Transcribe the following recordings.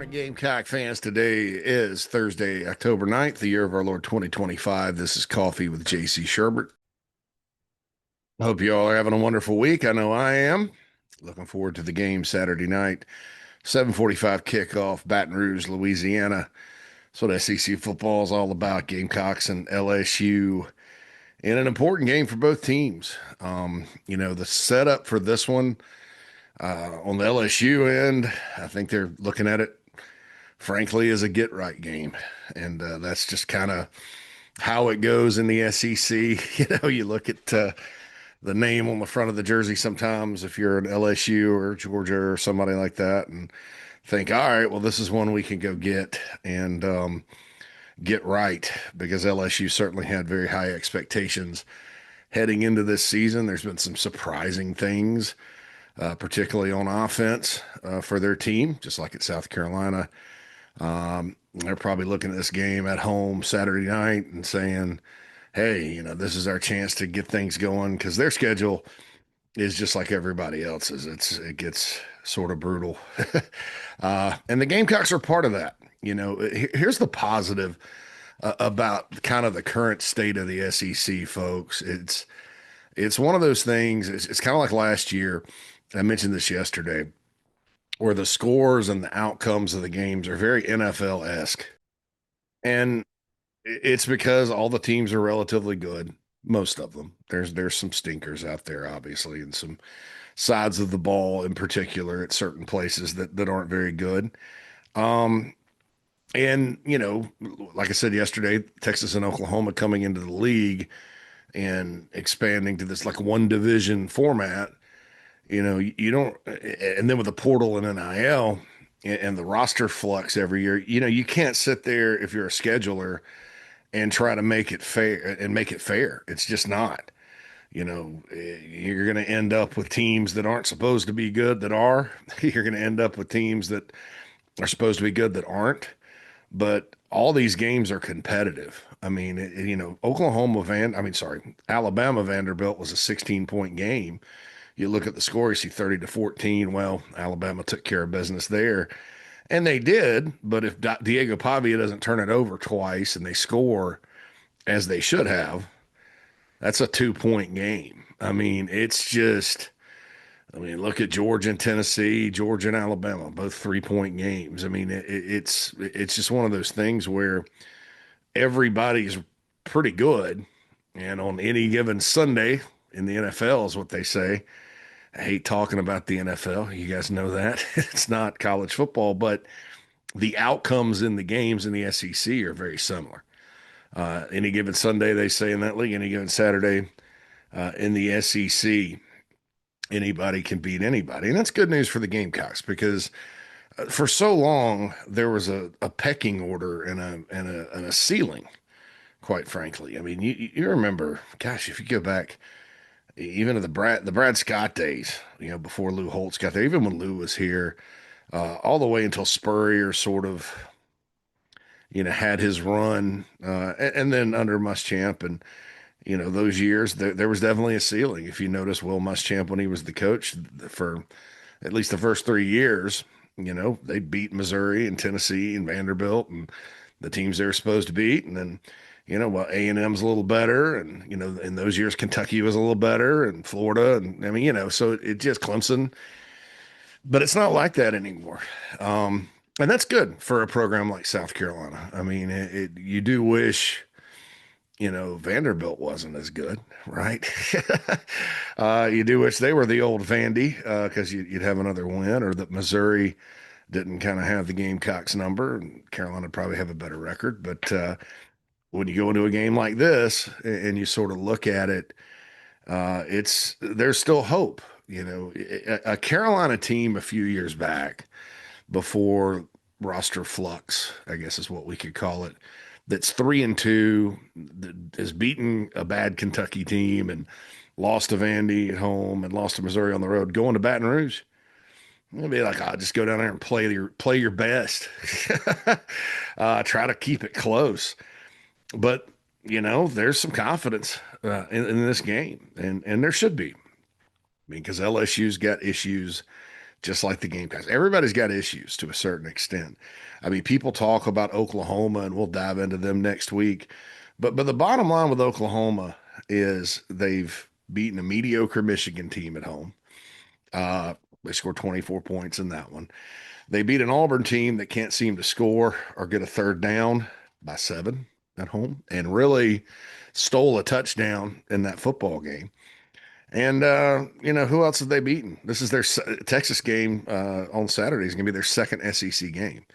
Morning, Gamecock fans. Today is Thursday, October 9th, the year of our Lord 2025. This is Coffee with JC Sherbert. Hope you all are having a wonderful week. I know I am. Looking forward to the game Saturday night, 7:45 kickoff, Baton Rouge, Louisiana. That's what SEC football is all about. Gamecocks and LSU, and an important game for both teams. The setup for this one on the LSU end, I think they're looking at it frankly, is a get right game. And that's just kind of how it goes in the SEC. You look at the name on the front of the jersey sometimes if you're an LSU or Georgia or somebody like that and think, all right, well, this is one we can go get and get right because LSU certainly had very high expectations heading into this season. There's been some surprising things, particularly on offense for their team, just like at South Carolina. They're probably looking at this game at home Saturday night and saying, hey, this is our chance to get things going because their schedule is just like everybody else's. It gets sort of brutal. And the Gamecocks are part of that. Here's the positive about kind of the current state of the SEC, folks. It's one of those things. It's kind of like last year. I mentioned this yesterday where the scores and the outcomes of the games are very NFL-esque. And it's because all the teams are relatively good, most of them. There's some stinkers out there, obviously, and some sides of the ball in particular at certain places that aren't very good. Um, and like I said yesterday, Texas and Oklahoma coming into the league and expanding to this like one division format. You don't, and then with the portal and NIL and the roster flux every year, you can't sit there if you're a scheduler and try to make it fair and make it fair. It's just not. You're going to end up with teams that aren't supposed to be good that are. You're going to end up with teams that are supposed to be good that aren't. But all these games are competitive. I mean, Alabama Vanderbilt was a 16-point game. You look at the score, you see 30-14. Well, Alabama took care of business there. And they did, but if Diego Pavia doesn't turn it over twice and they score as they should have, that's a 2-point game. I mean, look at Georgia and Tennessee, Georgia and Alabama, both 3-point games. I mean, it's just one of those things where everybody's pretty good. And on any given Sunday in the NFL is what they say. I hate talking about the NFL. You guys know that. It's not college football, but the outcomes in the games in the SEC are very similar. Any given Sunday, they say in that league, any given Saturday in the SEC, anybody can beat anybody. And that's good news for the Gamecocks because for so long, there was a pecking order and a ceiling, quite frankly. I mean, you remember, gosh, if you go back even to the Brad Scott days, before Lou Holtz got there, even when Lou was here, all the way until Spurrier sort of, had his run, and then under Muschamp and those years, there was definitely a ceiling. If you notice, Will Muschamp when he was the coach for at least the first 3 years, they beat Missouri and Tennessee and Vanderbilt and the teams they were supposed to beat, and then well, A&M's a little better, and in those years Kentucky was a little better, and Florida, and I mean, so it just Clemson, but it's not like that anymore. And that's good for a program like South Carolina. I mean, you do wish, Vanderbilt wasn't as good, right? You do wish they were the old Vandy because you'd have another win, or that Missouri didn't kind of have the Gamecocks number, and Carolina would probably have a better record. But when you go into a game like this and you sort of look at it, there's still hope. A Carolina team a few years back, before roster flux, I guess is what we could call it, that's 3-2, that has beaten a bad Kentucky team and lost to Vandy at home and lost to Missouri on the road, going to Baton Rouge. It'll be like, just go down there and play your best. Try to keep it close. But, there's some confidence in this game, and there should be. I mean, because LSU's got issues just like the Gamecocks. Everybody's got issues to a certain extent. I mean, people talk about Oklahoma, and we'll dive into them next week. But the bottom line with Oklahoma is they've beaten a mediocre Michigan team at home. Uh, they scored 24 points in that one. They beat an Auburn team that can't seem to score or get a third down by 7 at home, and really stole a touchdown in that football game. And who else have they beaten? This is their Texas game on Saturday is going to be their second SEC game.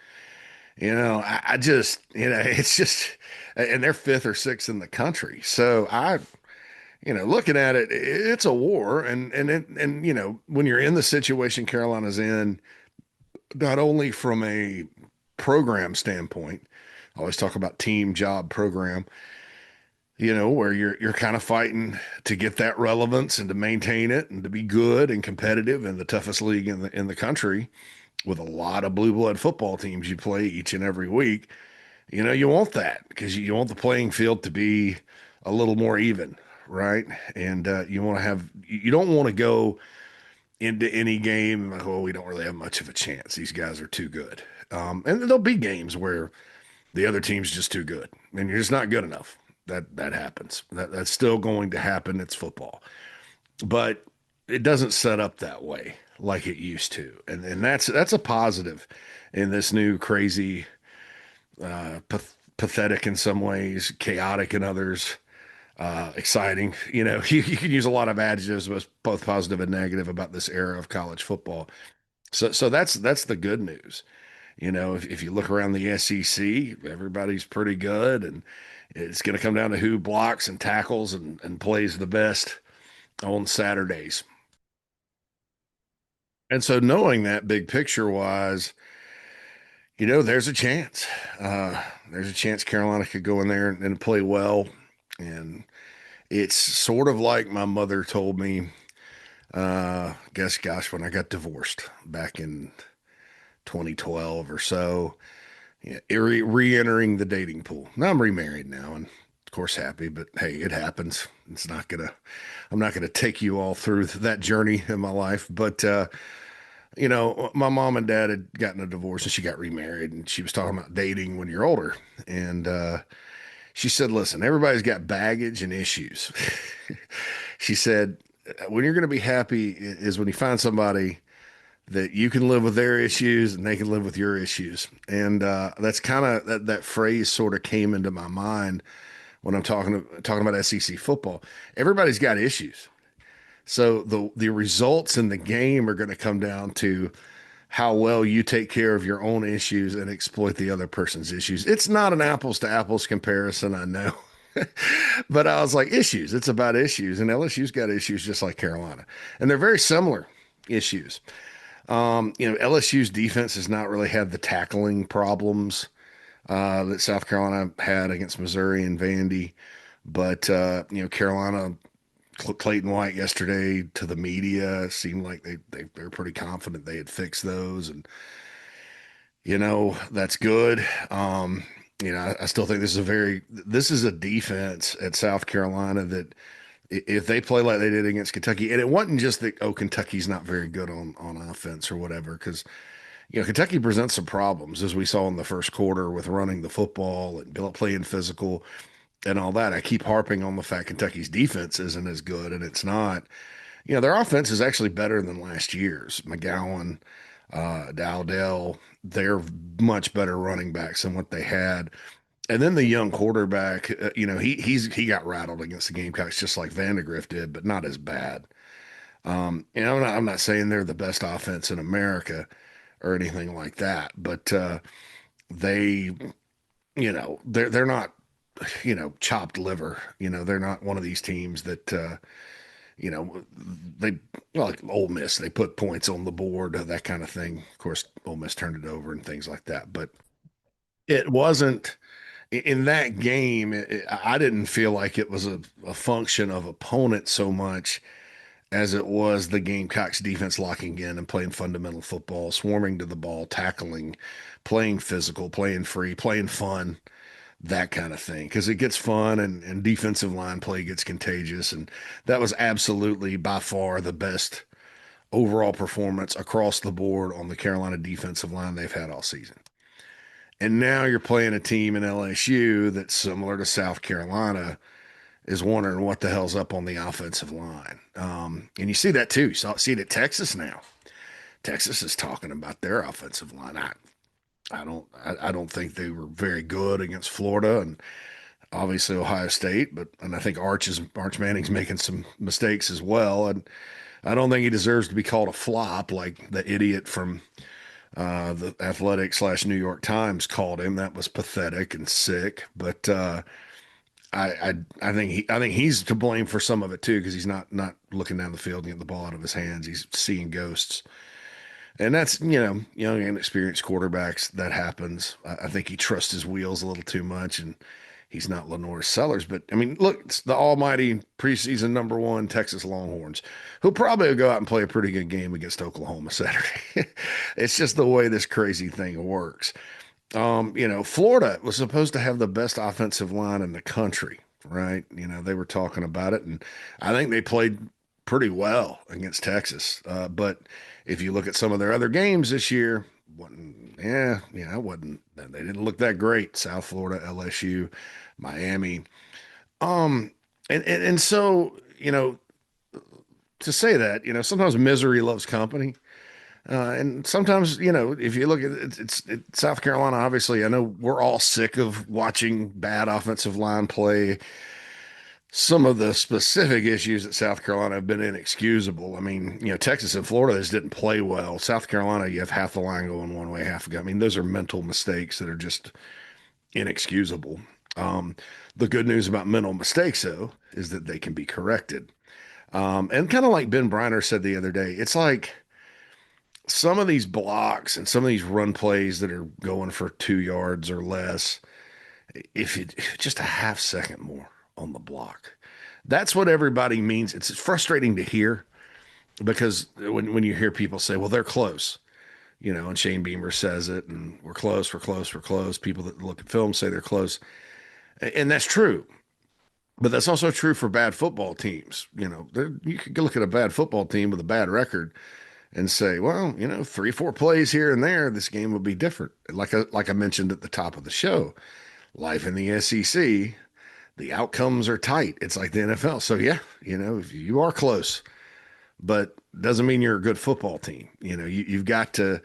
I just, it's just, and they're fifth or sixth in the country. So looking at it, it's a war, and when you're in the situation Carolina's in, not only from a program standpoint, I always talk about team, job, program, where you're kind of fighting to get that relevance and to maintain it and to be good and competitive in the toughest league in the country with a lot of blue blood football teams you play each and every week. You want that because you want the playing field to be a little more even, right? And you don't want to go into any game like, oh, we don't really have much of a chance. These guys are too good. And there'll be games where the other team's just too good and you're just not good enough. That happens. That's still going to happen. It's football, but it doesn't set up that way like it used to, and that's a positive in this new crazy, pathetic in some ways, chaotic in others, exciting. You can use a lot of adjectives, both positive and negative, about this era of college football. So that's the good news. If you look around the SEC, everybody's pretty good, and it's going to come down to who blocks and tackles and plays the best on Saturdays. And so, knowing that big picture wise, there's a chance. There's a chance Carolina could go in there and play well. And it's sort of like my mother told me, gosh, when I got divorced back in 2012 or so. Yeah, re-entering the dating pool. Now I'm remarried now, and of course happy. But hey, it happens. I'm not gonna take you all through that journey in my life. But my mom and dad had gotten a divorce, and she got remarried, and she was talking about dating when you're older. And she said, "Listen, everybody's got baggage and issues." She said, "When you're gonna be happy is when you find somebody." That you can live with their issues and they can live with your issues. And that's kind of that phrase sort of came into my mind when I'm talking about SEC football. Everybody's got issues. So the results in the game are going to come down to how well you take care of your own issues and exploit the other person's issues. It's not an apples to apples comparison, I know. But I was like, issues. It's about issues. And LSU's got issues just like Carolina. And they're very similar issues. LSU's defense has not really had the tackling problems that South Carolina had against Missouri and Vandy. But, Carolina, Clayton White yesterday to the media seemed like they were pretty confident they had fixed those. And, that's good. I still think this is a defense at South Carolina that if they play like they did against Kentucky, and it wasn't just that, oh, Kentucky's not very good on offense or whatever, because Kentucky presents some problems as we saw in the first quarter with running the football and playing physical and all that. I keep harping on the fact Kentucky's defense isn't as good, and it's not. Their offense is actually better than last year's. McGowan, Dowdell, they're much better running backs than what they had. And then the young quarterback, he got rattled against the Gamecocks just like Vandegrift did, but not as bad. I'm not saying they're the best offense in America or anything like that, but they, they're not, chopped liver. They're not one of these teams that, you know, they like Ole Miss, they put points on the board, that kind of thing. Of course, Ole Miss turned it over and things like that, but it wasn't in that game, I didn't feel like it was a function of opponent so much as it was the Gamecocks defense locking in and playing fundamental football, swarming to the ball, tackling, playing physical, playing free, playing fun, that kind of thing. Because it gets fun and defensive line play gets contagious. And that was absolutely by far the best overall performance across the board on the Carolina defensive line they've had all season. And now you're playing a team in LSU that's similar to South Carolina, is wondering what the hell's up on the offensive line. And you see that too. See it at Texas now. Texas is talking about their offensive line. I don't think they were very good against Florida and obviously Ohio State, and I think Arch Manning's making some mistakes as well. And I don't think he deserves to be called a flop like the idiot from the Athletic slash New York Times called him. That was pathetic and sick. But I think he's to blame for some of it too because he's not looking down the field and getting the ball out of his hands. He's seeing ghosts. And that's, young and experienced quarterbacks, that happens. I think he trusts his wheels a little too much, and he's not Lenore Sellers. But, I mean, look, it's the almighty preseason #1 Texas Longhorns, who probably will go out and play a pretty good game against Oklahoma Saturday. It's just the way this crazy thing works. Florida was supposed to have the best offensive line in the country, right? They were talking about it, and I think they played pretty well against Texas. But if you look at some of their other games this year, it wasn't. They didn't look that great. South Florida, LSU, Miami. Um, and so to say that, sometimes misery loves company. And sometimes, if you look at it, it's South Carolina, obviously, I know we're all sick of watching bad offensive line play. Some of the specific issues at South Carolina have been inexcusable. I mean, Texas and Florida just didn't play well. South Carolina, you have half the line going one way, half go. I mean, those are mental mistakes that are just inexcusable. Um, the good news about mental mistakes, though, is that they can be corrected. And kind of like Ben Briner said the other day, it's like some of these blocks and some of these run plays that are going for 2 yards or less, if just a half second more on the block. That's what everybody means. It's frustrating to hear because when you hear people say, well, they're close, and Shane Beamer says it, and we're close, we're close, we're close. People that look at film say they're close. And that's true. But that's also true for bad football teams. You could look at a bad football team with a bad record and say, well, 3, 4 plays here and there, this game will be different. Like I mentioned at the top of the show, life in the SEC, the outcomes are tight. It's like the NFL. So yeah, if you are close, but doesn't mean you're a good football team. You've got to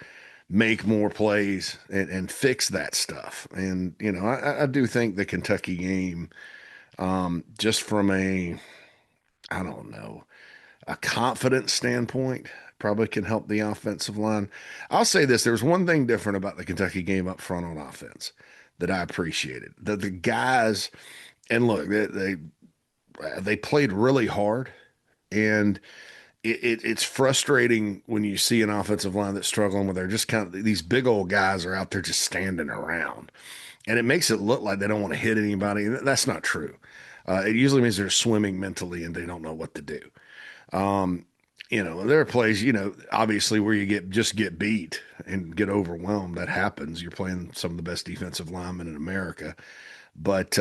make more plays and fix that stuff. And I do think the Kentucky game, just from I don't know, a confidence standpoint, probably can help the offensive line. I'll say this: there was one thing different about the Kentucky game up front on offense that I appreciated. The guys, and look, they played really hard, and it's frustrating when you see an offensive line that's struggling with they're just kind of these big old guys are out there just standing around, and it makes it look like they don't want to hit anybody. That's not true. It usually means they're swimming mentally and they don't know what to do. Um, there are plays, obviously where you get beat and get overwhelmed. That happens. You're playing some of the best defensive linemen in America, but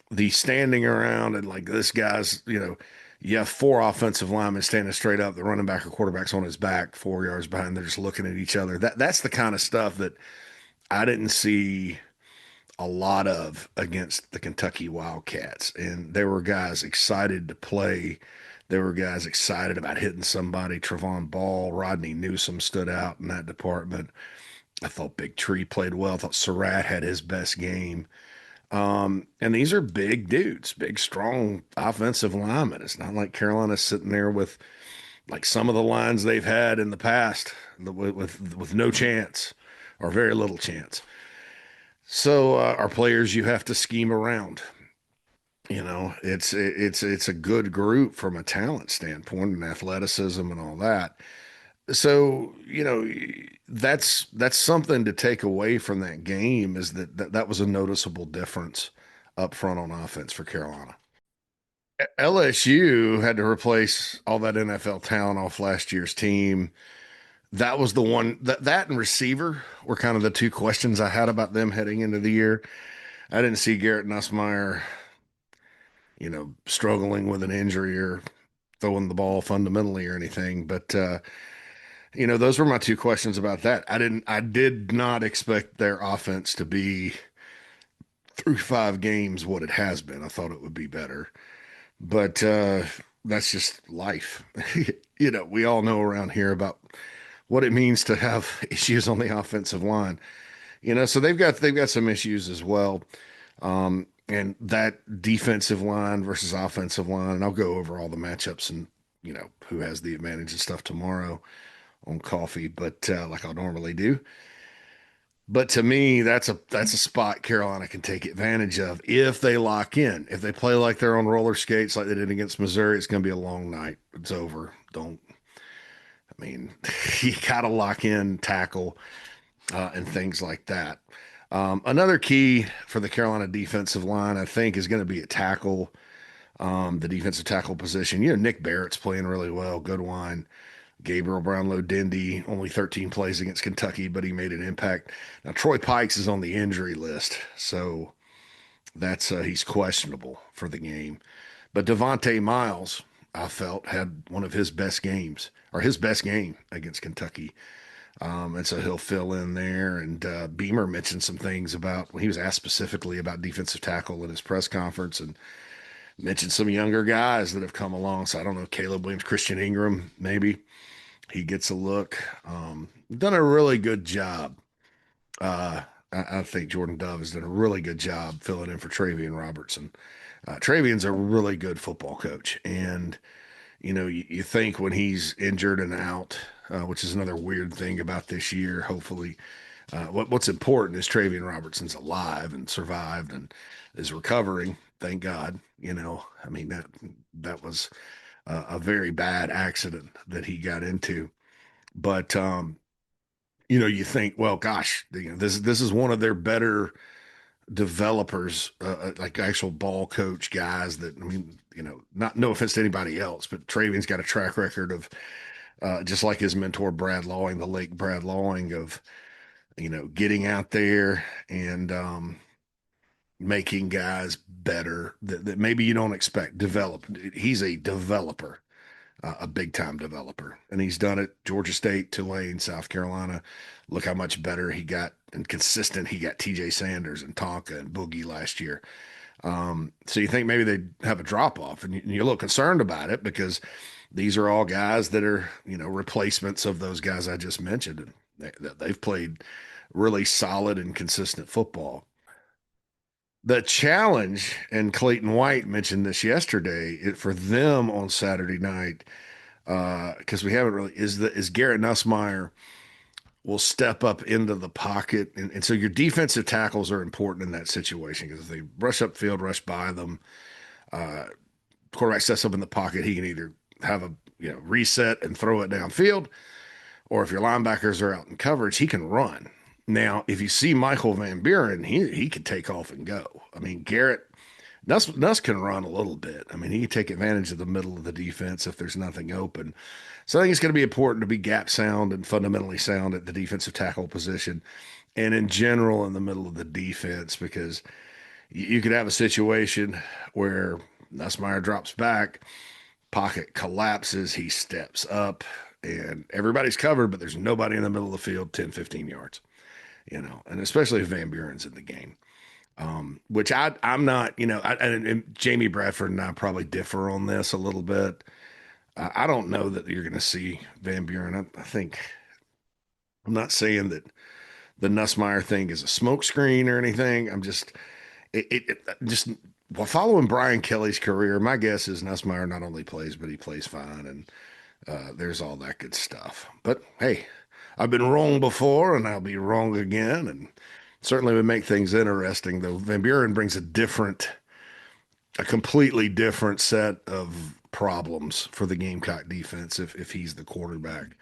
the standing around and like this guy's, you have 4 offensive linemen standing straight up. The running back or quarterback's on his back, 4 yards behind. They're just looking at each other. That's the kind of stuff that I didn't see a lot of against the Kentucky Wildcats. And there were guys excited to play. There were guys excited about hitting somebody. Trevon Ball, Rodney Newsom stood out in that department. I thought Big Tree played well. I thought Surratt had his best game. And these are big dudes, big, strong offensive linemen. It's not like Carolina's sitting there with like some of the lines they've had in the past with no chance or very little chance. So our players you have to scheme around. It's a good group from a talent standpoint and athleticism and all that. So, that's something to take away from that game is that was a noticeable difference up front on offense for Carolina. LSU had to replace all that NFL talent off last year's team. That was the one that and receiver were kind of the two questions I had about them heading into the year. I didn't see Garrett Nussmeier, struggling with an injury or throwing the ball fundamentally or anything. But those were my two questions about that. I did not expect their offense to be through 5 games what it has been. I thought it would be better, but that's just life. We all know around here about what it means to have issues on the offensive line. So they've got some issues as well. And that defensive line versus offensive line, and I'll go over all the matchups and who has the advantage and stuff tomorrow on coffee, but like I normally do. But to me, that's a spot Carolina can take advantage of if they lock in. If they play like they're on roller skates like they did against Missouri, it's going to be a long night. It's over. Don't. I mean, you got to lock in, tackle, and things like that. Another key for the Carolina defensive line, I think, is going to be a tackle, the defensive tackle position. Nick Barrett's playing really well. Goodwine, Gabriel Brownlow Dindy, only 13 plays against Kentucky, but he made an impact. Now, Troy Pikes is on the injury list, so that's he's questionable for the game. But Devontae Miles, I felt, had one of his best games, or his best game against Kentucky. And so he'll fill in there. And Beamer mentioned some things about when he was asked specifically about defensive tackle in his press conference and mentioned some younger guys that have come along. So I don't know, Caleb Williams, Christian Ingram, maybe he gets a look. Done a really good job. I think Jordan Dove has done a really good job filling in for Travian Robertson. Travian's a really good football coach. And you think when he's injured and out, which is another weird thing about this year. Hopefully, what's important is Travian Robertson's alive and survived and is recovering. Thank God. I mean that was a very bad accident that he got into. But you think, well, gosh, this is one of their better developers, like actual ball coach guys that, I mean, not no offense to anybody else, but Travian's got a track record of just like his mentor Brad Lawing, the late Brad Lawing, of getting out there and making guys better that maybe you don't expect. Develop. He's a developer, a big time developer, and he's done it. Georgia State, Tulane, South Carolina. Look how much better he got and consistent he got. T.J. Sanders and Tonka and Boogie last year. So you think maybe they have a drop off, and you're a little concerned about it because these are all guys that are replacements of those guys I just mentioned, and they've played really solid and consistent football. The challenge, and Clayton White mentioned this yesterday, for them on Saturday night, because we haven't really, is Garrett Nussmeier will step up into the pocket. And so your defensive tackles are important in that situation because if they rush upfield, rush by them, quarterback sets up in the pocket, he can either have a reset and throw it downfield, or if your linebackers are out in coverage, he can run. Now, if you see Michael Van Buren, he could take off and go. I mean, Nuss can run a little bit. I mean, he can take advantage of the middle of the defense if there's nothing open. So I think it's going to be important to be gap sound and fundamentally sound at the defensive tackle position and in general in the middle of the defense, because you could have a situation where Nussmeier drops back, pocket collapses, he steps up, and everybody's covered, but there's nobody in the middle of the field 10, 15 yards, and especially if Van Buren's in the game. Which I'm not, and Jamie Bradford and I probably differ on this a little bit. I don't know that you're going to see Van Buren. I think I'm not saying that the Nussmeier thing is a smokescreen or anything. I'm just, just while following Brian Kelly's career, my guess is Nussmeier not only plays, but he plays fine. And there's all that good stuff. But hey, I've been wrong before and I'll be wrong again. And certainly would make things interesting, though. Van Buren brings a completely different set of problems for the Gamecock defense if he's the quarterback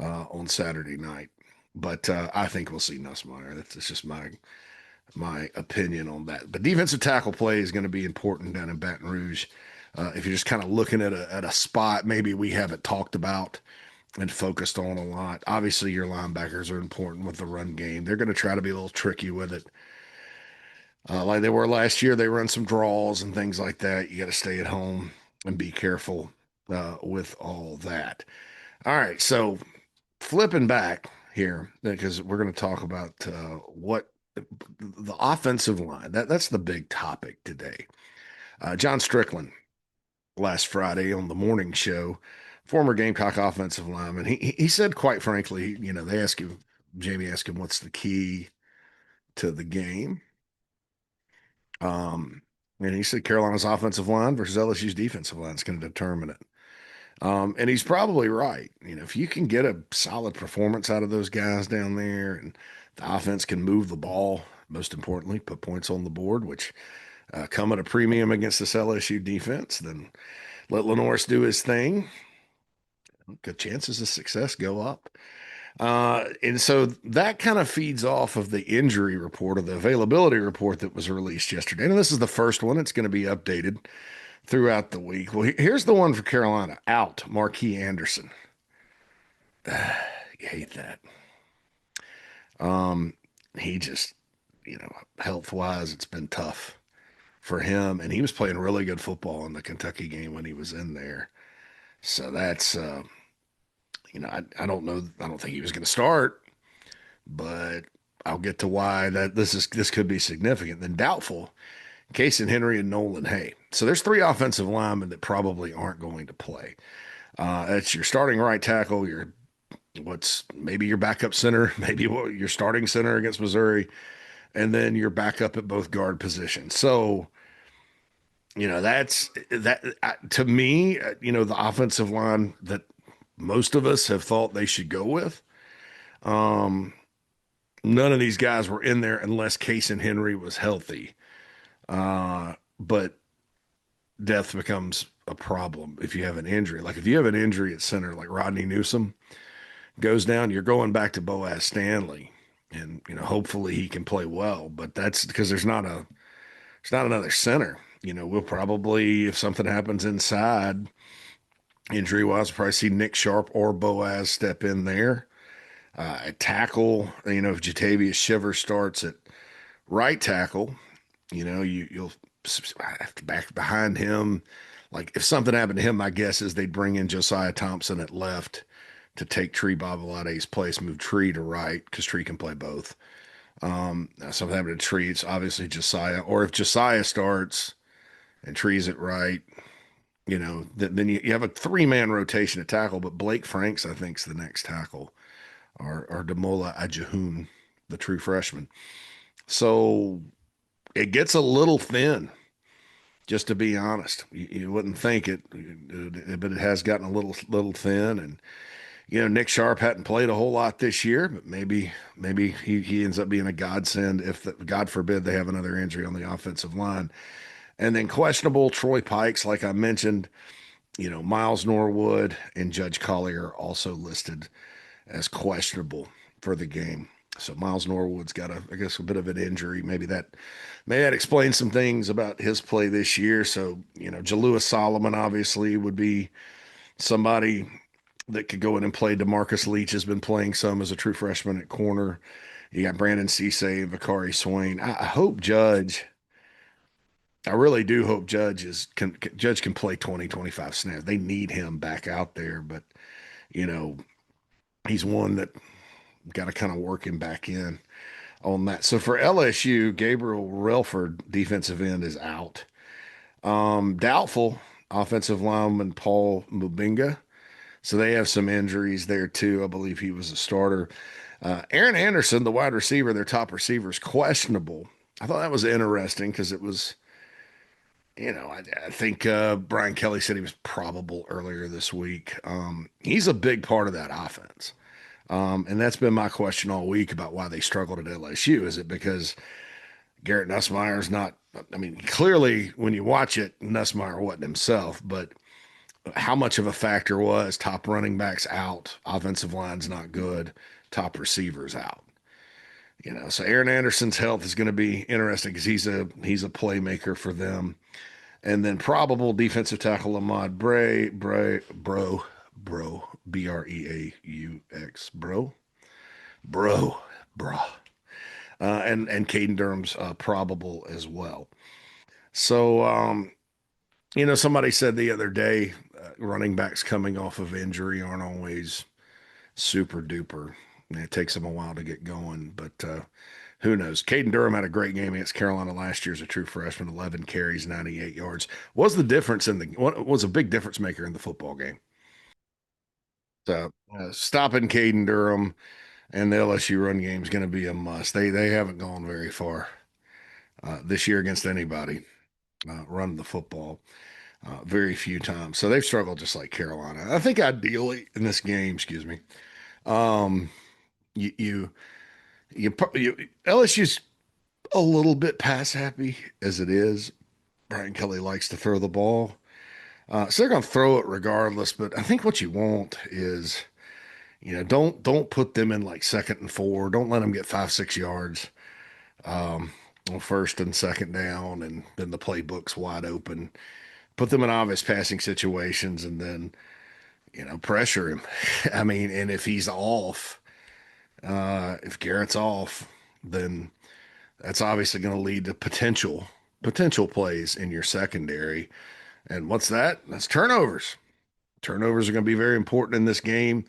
on Saturday night. But I think we'll see Nussmeier. That's just my opinion on that. But defensive tackle play is going to be important down in Baton Rouge. If you're just kind of looking at a spot maybe we haven't talked about and focused on a lot. Obviously, your linebackers are important with the run game. They're going to try to be a little tricky with it. Like they were last year, they run some draws and things like that. You got to stay at home and be careful. with all that. All right, so flipping back here because we're going to talk about what the offensive line. That's the big topic today. John Strickland last Friday on the morning show, former Gamecock offensive lineman. He said quite frankly, they asked him, Jamie asked him, what's the key to the game? Um, and he said Carolina's offensive line versus LSU's defensive line is going to determine it. And he's probably right. If you can get a solid performance out of those guys down there and the offense can move the ball, most importantly, put points on the board, which come at a premium against this LSU defense, then let Lenoris do his thing. Good chances of success go up. And so that kind of feeds off of the injury report or the availability report that was released yesterday. And this is the first one. It's going to be updated throughout the week. Well, here's the one for Carolina. Out, Marquis Anderson. You hate that. Um, he just, health wise, it's been tough for him. And he was playing really good football in the Kentucky game when he was in there. So that's, I don't know. I don't think he was going to start, but I'll get to why that this could be significant. Then doubtful, Casey Henry and Nolan Hay. So there's three offensive linemen that probably aren't going to play. It's your starting right tackle, what's maybe your backup center, maybe your starting center against Missouri, and then your backup at both guard positions. So, that's that to me, the offensive line that most of us have thought they should go with. Um, None of these guys were in there unless Case and Henry was healthy. But depth becomes a problem if you have an injury. Like if you have an injury at center, like Rodney Newsom goes down, you're going back to Boaz Stanley, and hopefully he can play well. But that's because there's not another center. We'll probably, if something happens inside injury wise, probably see Nick Sharp or Boaz step in there. At tackle, if Jatavius Shiver starts at right tackle, you'll have to back behind him. Like if something happened to him, my guess is they'd bring in Josiah Thompson at left to take Tree Babalade's place, move Tree to right because Tree can play both. Something happened to Tree, it's obviously Josiah. Or if Josiah starts and Tree's at right, then you have a three-man rotation at tackle. But Blake Franks, I think, is the next tackle, or Demola Ajahoon, the true freshman. So it gets a little thin, just to be honest. You wouldn't think it, but it has gotten a little thin. And Nick Sharp hadn't played a whole lot this year, but maybe he ends up being a godsend if God forbid they have another injury on the offensive line. And then questionable Troy Pikes, like I mentioned, Miles Norwood and Judge Collier are also listed as questionable for the game. So Miles Norwood's got I guess, a bit of an injury. Maybe that explains some things about his play this year. So, Jalua Solomon obviously would be somebody that could go in and play. DeMarcus Leach has been playing some as a true freshman at corner. You got Brandon Cisse and Vakari Swain. I hope Judge, I really do hope Judge can play 20, 25 snaps. They need him back out there, but you know, he's one that got to kind of work him back in on that. So for LSU, Gabriel Relford, defensive end, is out. Doubtful offensive lineman Paul Mubinga. So they have some injuries there too. I believe he was a starter. Aaron Anderson, the wide receiver, their top receiver, is questionable. I thought that was interesting because it was, I think Brian Kelly said he was probable earlier this week. He's a big part of that offense. And that's been my question all week about why they struggled at LSU. Is it because Garrett Nussmeier's not? I mean, clearly when you watch it, Nussmeier wasn't himself, but how much of a factor was top running backs out, offensive line's not good, top receivers out. So Aaron Anderson's health is going to be interesting because he's a playmaker for them. And then probable defensive tackle Ahmad Bro, Breaux, bro. And Caden Durham's probable as well. So Somebody said the other day, running backs coming off of injury aren't always super duper. It takes them a while to get going, but who knows? Caden Durham had a great game against Carolina last year as a true freshman, 11 carries, 98 yards. Was the difference in the what was a big difference maker in the football game. So stopping Caden Durham and the LSU run game is going to be a must. They haven't gone very far this year against anybody running the football. Very few times. So they've struggled just like Carolina. I think ideally in this game, excuse me, um, you, you, LSU's a little bit pass happy as it is. Brian Kelly likes to throw the ball. So they're going to throw it regardless. But I think what you want is, don't put them in like second and four. Don't let them get 5, 6 yards on first and second down, and then the playbook's wide open. Put them in obvious passing situations, and then pressure him. I mean, and if he's off, if Garrett's off, then that's obviously going to lead to potential plays in your secondary. And what's that? That's turnovers. Turnovers are going to be very important in this game.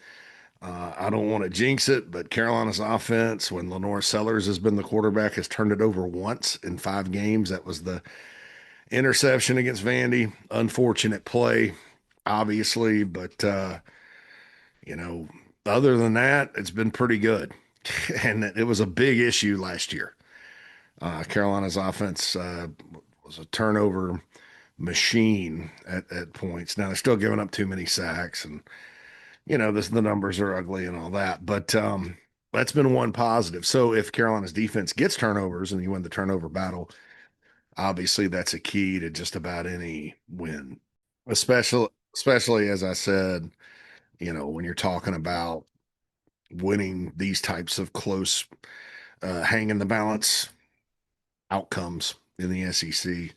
I don't want to jinx it, but Carolina's offense, when Lenore Sellers has been the quarterback, has turned it over once in 5 games. That was the interception against Vandy. Unfortunate play, obviously, but you know, other than that, it's been pretty good. And it was a big issue last year. Carolina's offense was a turnover machine at points. Now they're still giving up too many sacks, and the numbers are ugly and all that. But that's been one positive. So if Carolina's defense gets turnovers and you win the turnover battle, obviously that's a key to just about any win. Especially as I said, when you're talking about winning these types of close, hang in the balance outcomes in the SEC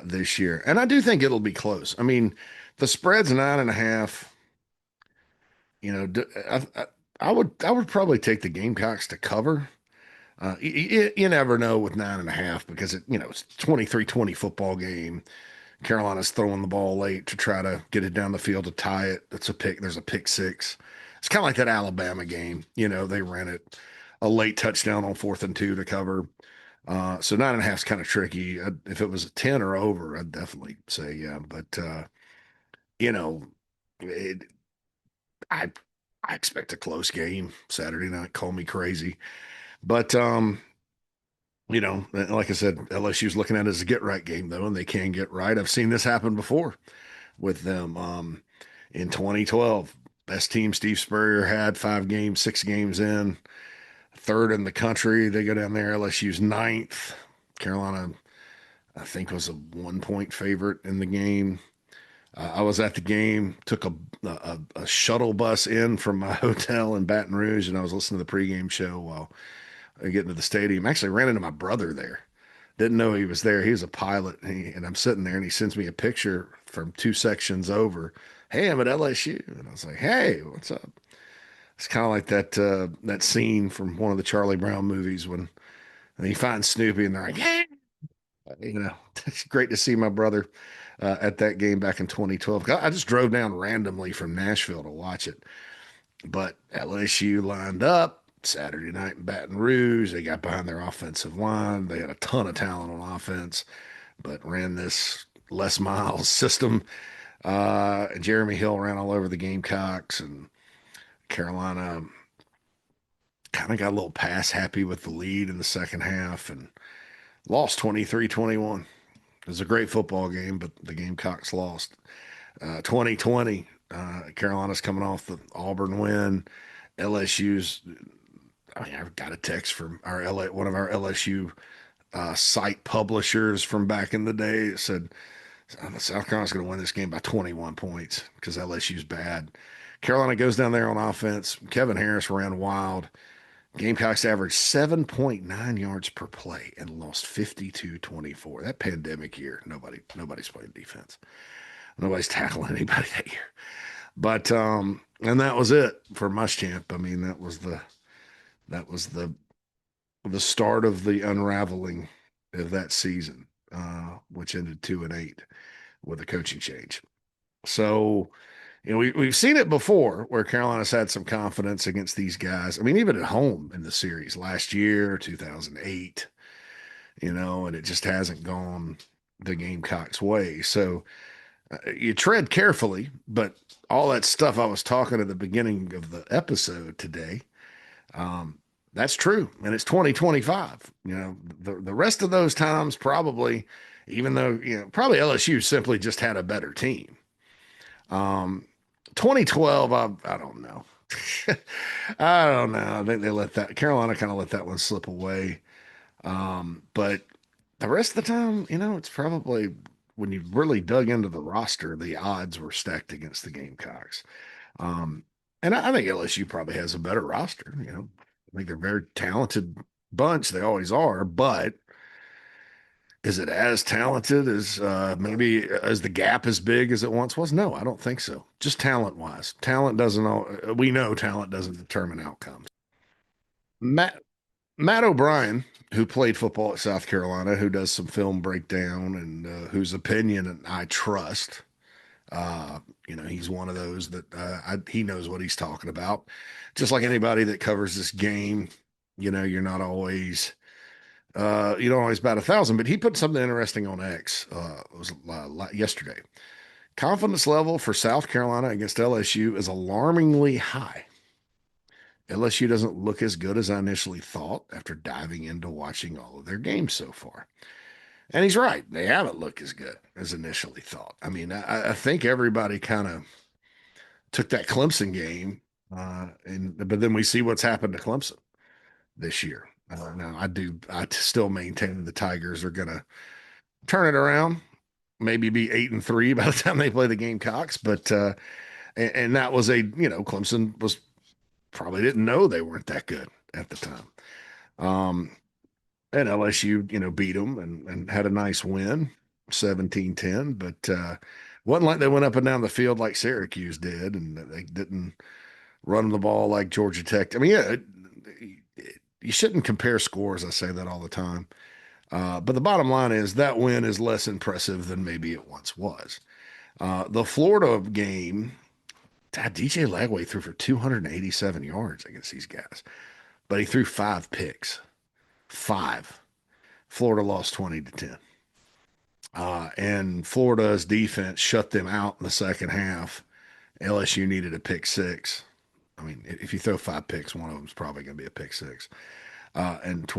this year. And I do think it'll be close. I mean, the spread's 9.5. I would probably take the Gamecocks to cover. You never know with 9.5 because it's 23-20 football game. Carolina's throwing the ball late to try to get it down the field to tie it. That's a pick. There's a pick six. It's kind of like that Alabama game. They ran it a late touchdown on 4th and 2 to cover. So 9.5 is kind of tricky. If it was a 10 or over, I'd definitely say yeah. But you know, it, I I expect a close game Saturday night. Call me crazy, but like I said, LSU's looking at it as a get right game though, and they can get right. I've seen this happen before with them. In 2012, best team Steve Spurrier had 5 games, 6 games in, third in the country. They go down there. LSU's ninth. Carolina, I think, was a 1 point favorite in the game. I was at the game, took a shuttle bus in from my hotel in Baton Rouge, and I was listening to the pregame show while getting to the stadium. Actually, ran into my brother there. Didn't know he was there. He was a pilot, and I'm sitting there, and he sends me a picture from 2 sections over. Hey, I'm at LSU, and I was like, "Hey, what's up?" It's kind of like that scene from one of the Charlie Brown movies when he finds Snoopy, and they're like, "Hey." It's great to see my brother at that game back in 2012. I just drove down randomly from Nashville to watch it, but LSU lined up Saturday night in Baton Rouge. They got behind their offensive line. They had a ton of talent on offense, but ran this Les Miles system. Jeremy Hill ran all over the Gamecocks, and Carolina kind of got a little pass happy with the lead in the second half and lost 23-21. It was a great football game, but the Gamecocks lost. 2020, Carolina's coming off the Auburn win. LSU's, I mean, I got a text from one of our LSU site publishers from back in the day. It said, South Carolina's going to win this game by 21 points because LSU's bad. Carolina goes down there on offense. Kevin Harris ran wild. Gamecocks averaged 7.9 yards per play and lost 52-24. That pandemic year, nobody's playing defense. Nobody's tackling anybody that year. But and that was it for Muschamp. I mean, that was the start of the unraveling of that season, which ended 2-8 with a coaching change. So, we've seen it before where Carolina's had some confidence against these guys. I mean, even at home in the series last year, 2008, and it just hasn't gone the Gamecocks' way. So you tread carefully, but all that stuff I was talking at the beginning of the episode today, um, that's true. And it's 2025. The rest of those times probably, even though, probably LSU simply just had a better team. Um, 2012, I don't know. I don't know. I think they let that Carolina kind of let that one slip away. But the rest of the time, it's probably when you really dug into the roster, the odds were stacked against the Gamecocks. Um, and I think LSU probably has a better roster. I think they're a very talented bunch. They always are, but is it as talented as maybe as the gap as big as it once was? No, I don't think so. Just talent wise, talent doesn't. We know talent doesn't determine outcomes. Matt Matt O'Brien, who played football at South Carolina, who does some film breakdown and whose opinion I trust. He's one of those that he knows what he's talking about. Just like anybody that covers this game, you're not always you don't always bat 1,000. But he put something interesting on X. It was yesterday. Confidence level for South Carolina against LSU is alarmingly high. LSU doesn't look as good as I initially thought after diving into watching all of their games so far. And he's right. They haven't looked as good as initially thought. I mean, I think everybody kind of took that Clemson game, but then we see what's happened to Clemson this year. Now, I still maintain the Tigers are going to turn it around, maybe be 8-3 by the time they play the Gamecocks. But and that was Clemson was probably didn't know they weren't that good at the time. Um, and LSU, beat them and had a nice win, 17-10. But wasn't like they went up and down the field like Syracuse did, and they didn't run the ball like Georgia Tech. I mean, yeah, you shouldn't compare scores. I say that all the time. But the bottom line is that win is less impressive than maybe it once was. The Florida game, DJ Lagway threw for 287 yards against these guys, but he threw 5 picks. 5. Florida lost 20-10. And Florida's defense shut them out in the second half. LSU needed a pick six. I mean, if you throw 5 picks, one of them is probably going to be a pick six. And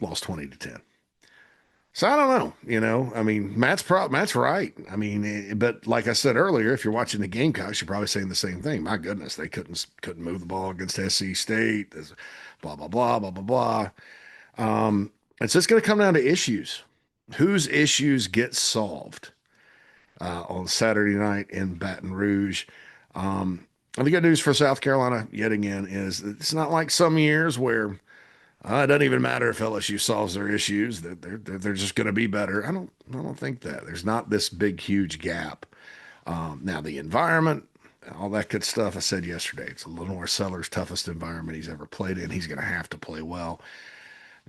lost 20-10. So I don't know. I mean, Matt's right. I mean, but like I said earlier, if you're watching the Gamecocks, you're probably saying the same thing. My goodness, they couldn't move the ball against SC State. There's blah blah blah blah blah blah. It's just going to come down to issues. Whose issues get solved on Saturday night in Baton Rouge? And the good news for South Carolina, yet again, is it's not like some years where it doesn't even matter if LSU solves their issues; they're just going to be better. I don't think that there's not this big huge gap. Now the environment, all that good stuff. I said yesterday, it's Lenore Seller's toughest environment he's ever played in. He's going to have to play well,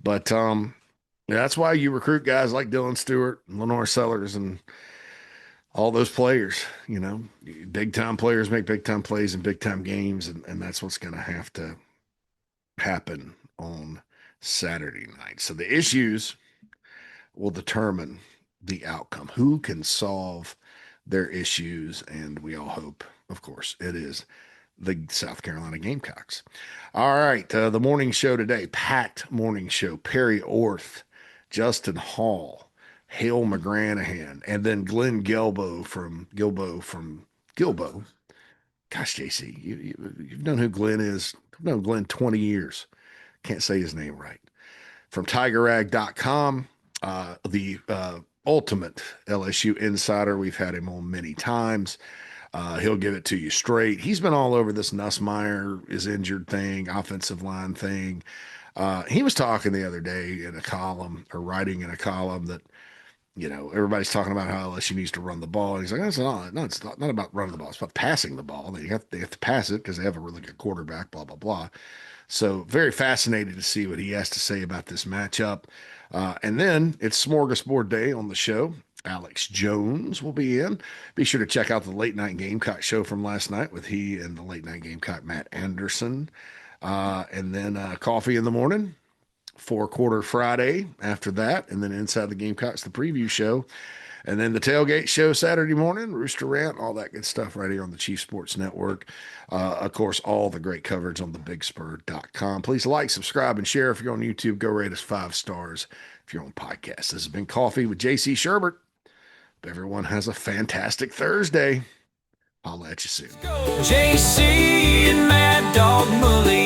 but that's why you recruit guys like Dylan Stewart, and Lenore Sellers, and all those players. Big time players make big time plays in big time games, and that's what's going to have to happen on Saturday night. So the issues will determine the outcome. Who can solve their issues? And we all hope, of course, it is the South Carolina Gamecocks. All right, the morning show today, packed morning show. Perry Orth, Justin Hall, Hale McGranahan, and then Glenn Gilbo from Gilbo. Gosh, JC, you've known who Glenn is. I've known Glenn 20 years. Can't say his name right. From TigerRag.com, the ultimate LSU insider. We've had him on many times. He'll give it to you straight. He's been all over this Nussmeier is injured thing, offensive line thing. He was talking the other day in a column or writing in a column that, everybody's talking about how LSU needs to run the ball. And he's like, it's not about running the ball. It's about passing the ball. They have to pass it because they have a really good quarterback, blah, blah, blah. So very fascinated to see what he has to say about this matchup. And then it's Smorgasbord Day on the show. Alex Jones will be in. Be sure to check out the late night Gamecock show from last night with he and the late night Gamecock Matt Anderson. And then coffee in the morning, four-quarter Friday after that, and then Inside the Gamecocks, the preview show. And then the tailgate show Saturday morning, Rooster Rant, all that good stuff right here on the Chief Sports Network. Of course, all the great coverage on thebigspur.com. Please like, subscribe, and share. If you're on YouTube, go rate us 5 stars. If you're on podcast, this has been Coffee with JC Sherbert. Everyone has a fantastic Thursday. I'll let you soon. JC and Mad Dog Mully.